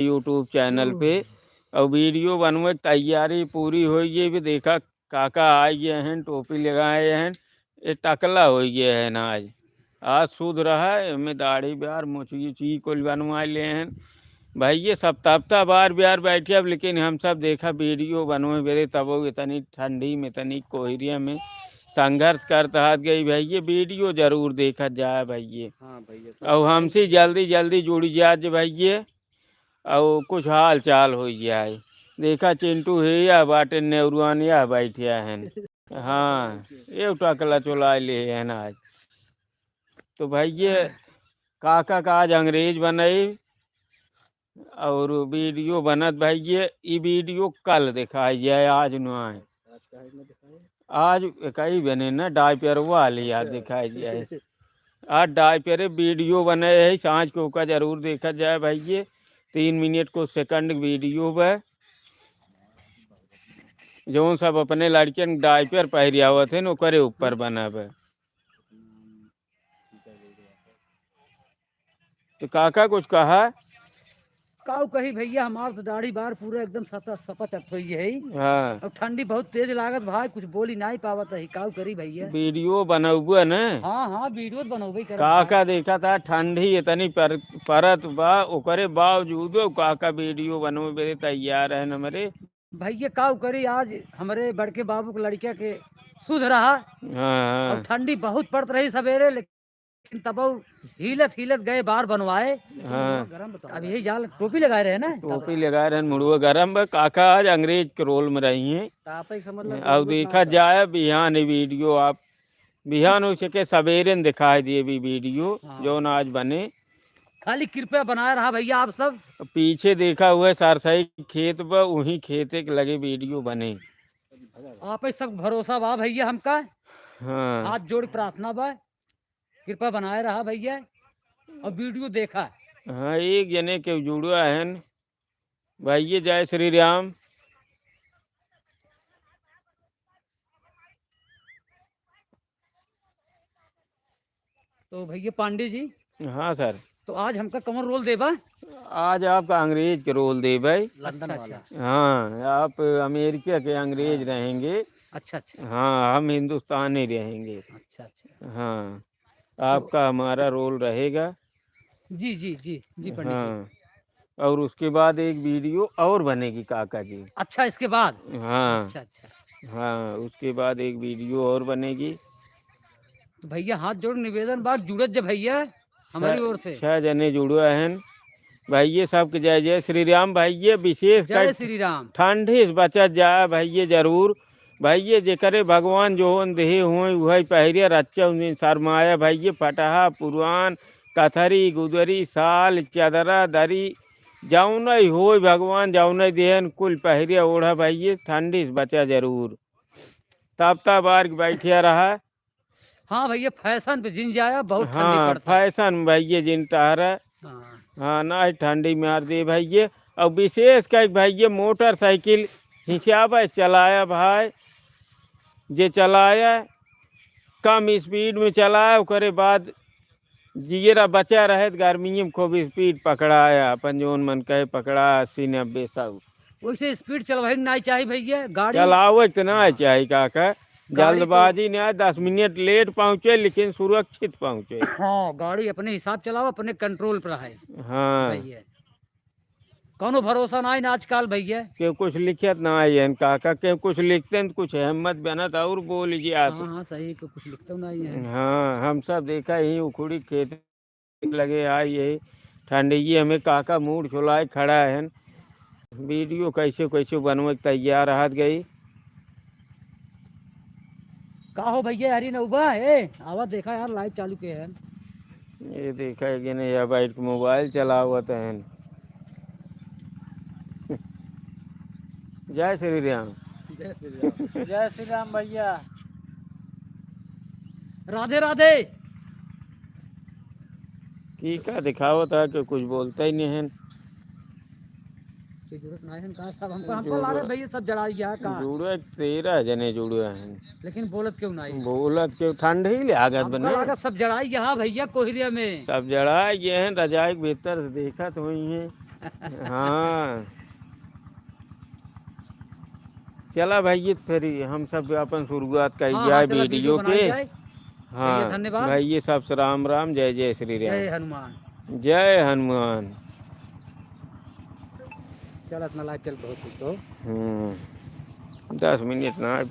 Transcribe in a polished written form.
YouTube channel पे और video बनवे तैयारी पूरी हो गई भी। देखा काका आ गए हैं, टोपी लगाए हैं, ये टकला हो गए हैं आज। आज सूद रहा है हमें दाढ़ी ब्यार मुची को बनवा ले हैं भाई। ये सप्ताह बार ब्यार बैठे अब, लेकिन हम सब देखा वीडियो बनवे बेरे तब इतनी ठंडी में इतनी कोहरिया में संघर्ष करता हाथ गई भाई। ये वीडियो जरूर देखा जाए भाई ये। हाँ भैया और हमसे जल्दी जल्दी जुड़ जाए भाई ये, और कुछ हाल चाल हो जाए। देखा चिंटू है या बाटे नेवरुआन या बैठिया हैं। हाँ ये टकला चुला ले हैं आज। तो भाई ये काका का आज अंग्रेज बनाई और वीडियो बनत भाई ये वीडियो कल दिखाई जाए, आज न आए। आज कई बने ना डायपर वाले याद दिखाई जाए। आज डायपर वीडियो बने है, सांझ को का जरूर देखा जाए भाई ये। 3 मिनट को सेकंड वीडियो है जो सब अपने लड़कियन डायपर पहरियावत थे न करे ऊपर बना है। तो काका कुछ कहा काऊ कही भैया, हमार तो दाढ़ी बार पूरा एकदम सपा हुई है। हाँ अब ठंडी बहुत तेज लागत भाई, कुछ बोली नहीं पावत है। काऊ करी भैया, वीडियो बनाऊआ न। हाँ हाँ वीडियो बनोबे कर। काका देखा था ठंडी इतनी परत बा, ओकरे बावजूद काका वीडियो बनवे मेरे तैयार है न मेरे भैया। काऊ करी आज हमारे बड़के बाबू के लड़किया के सुध रहा। हाँ और ठंडी बहुत पड़त रही सवेरे, लेकिन तब हिलत हिलत गए बार बनवाए। हाँ अब यही जाल टोपी लगाए रहे ना, टोपी लगाए रहे मुड़ुआ गरम बा। काका आज अंग्रेज के रोल में रही हैं। समझ अब देखा जाए बिहान वीडियो आप बिहान हो सके सवेरे न दिखाई दिए भी वीडियो जो न आज बने। खाली कृपया बनाए रहा भैया आप सब। पीछे देखा हुआ है सरसई खेत बा, वही खेते के लगे वीडियो बने। आप ही सब भरोसा बा भैया हमका। हाँ हाथ जोड़ प्रार्थना बा, कृपया बनाए रहा भैया। और वीडियो देखा। हाँ एक जने के जुड़वा है भाई ये। जय श्री राम। तो भैया पांडे जी, हाँ सर। तो आज हमका कमर रोल देबा। आज आपका अंग्रेज के रोल दे भाई। अच्छा अच्छा हाँ आप अमेरिका के अंग्रेज रहेंगे। अच्छा अच्छा हाँ हम हिंदुस्तानी रहेंगे। अच्छा अच्छा। हाँ आपका हमारा रोल रहेगा। जी जी जी जी पंडित जी। हाँ और उसके बाद एक वीडियो और बनेगी काका जी। अच्छा इसके बाद। हाँ अच्छा अच्छा। हाँ उसके बाद एक वीडियो और बनेगी। तो भैया हाथ जोड़ निवेदन बात जुड़त जब भैया हमारी ओर से। 6 जने जुड़े हैं भाई ये सब के। जय जय श्री राम भाई ये। विशेष जय श्री राम। ठंडी से बचा जाए भाई ये जरूर भाई ये। जेकरे भगवान जो देहे हुए वही पहरिया रच्चा उन दिन शरमाया भाई ये। फटहा पुरान कथरी गुदरी साल चादरा दरी जाऊन हो भगवान जाऊन देहन कुल पहरिया ओढ़ा भाई ये। ठंडी से बचा जरूर। तब बार बैठिया रहा। हाँ भैया फैशन पे जिन जाया बहुत ठंडी हाँ पड़ता है। फैशन भाई ये जिन टहरा। हाँ हाँ ना ठंडी मार दे भाई ये। और विशेष कर भाई ये मोटरसाइकिल हिसाब चलाया भाई। जे चलाया कम स्पीड में चलाया उसके बाद जियरा बचा रहे गर्मी में खूब स्पीड पकड़ाया। अपन जोन मन कहे पकड़ा 80-90 100। वैसे स्पीड चलवाई नहीं चाहिए भैया गाड़ी। चलाओ इतना चाहिए काका। गाड़ी जल्दबाजी नहीं 10 मिनट लेट पहुँचे लेकिन सुरक्षित पहुँचे। हाँ गाड़ी अपने हिसाब चलाओ, अपने कंट्रोल पर है हाँ भैया। कौनो भरोसा नहीं ना आजकल भैया। के कुछ लिखत ना है काका के कुछ लिखते हैं तो कुछ हिम्मत बनत और बोल लीजिए आप। हाँ हाँ सही को कुछ लिखता नहीं है। हाँ हम सब देखा यही उखड़ी खेत लगे आई यही ठंडी हमें काका मूड छुलाए खड़ा है। वीडियो कैसे कैसे बनवे तैयार हाथ गई। का हो भैया यारी नौबा है आवाज देखा यार लाइव चालू के है। ये देखा है कि नहीं या बैठ के मोबाइल चला हुआ है। जय श्री राम। जय श्री राम। जय श्री राम भैया। राधे राधे। की का दिखावा था कि कुछ बोलता ही नहीं है। जरूरत नहीं है का सब हमको लागत भैया सब जड़ाई गया का। जुड़े 13 जने जुड़े हैं लेकिन बोलत क्यों नहीं। बोलत के ठंड ही लागत बने। लागत सब जड़ाई गया भैया कोहरिया में। सब जड़ा ये हैं रजाई के भीतर देखत हुई हैं। हाँ चला भाई ये फिर हम सब अपन शुरुआत कही हाँ हाँ जाए चला वीडियो वीडियो बनाई के। जाए। भैया हाँ धन्यवाद। भाई ये सब राम राम, जय जय श्री जय राम, हनुमान। जय हनुमान। चल अपना लाइव चल बहुत कुछ तो 10 मिनट ना